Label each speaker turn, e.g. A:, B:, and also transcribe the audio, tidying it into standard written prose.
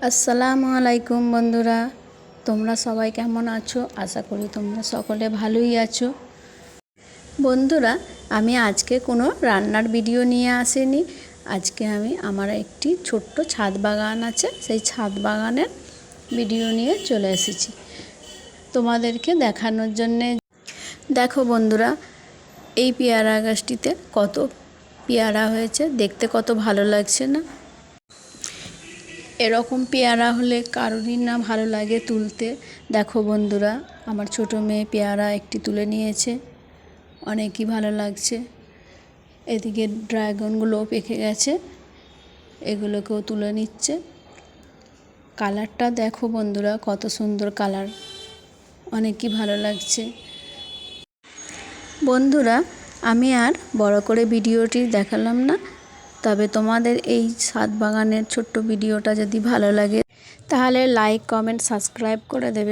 A: আসসালামু আলাইকুম বন্ধুরা, তোমরা সবাই কেমন আছো? আশা করি তোমরা সকলে ভালোই আছো। বন্ধুরা, আমি আজকে কোনো রান্নার ভিডিও নিয়ে আসিনি। আজকে আমি আমার একটি ছোট্ট ছাদ বাগান আছে, সেই ছাদ বাগানের ভিডিও নিয়ে চলে এসেছি তোমাদেরকে দেখানোর জন্যে। দেখো বন্ধুরা, এই পেয়ারা গাছটিতে কত পেয়ারা হয়েছে, দেখতে কত ভালো লাগছে না? এরকম পেয়ারা হলে কারোরই না ভালো লাগে তুলতে। দেখো বন্ধুরা, আমার ছোট মেয়ে পেয়ারা একটি তুলে নিয়েছে, অনেকই ভালো লাগছে। এদিকে ড্রাগনগুলোও পেকে গেছে, এগুলোকেও তুলে নিচ্ছে। কালারটা দেখো বন্ধুরা, কত সুন্দর কালার, অনেকই ভালো লাগছে। বন্ধুরা, আমি আর বড় করে ভিডিওটি দেখালাম না, তবে তোমাদের এই ছাদ বাগানের ছোট্ট ভিডিওটা যদি ভালো লাগে তাহলে লাইক, কমেন্ট, সাবস্ক্রাইব করে দেবে।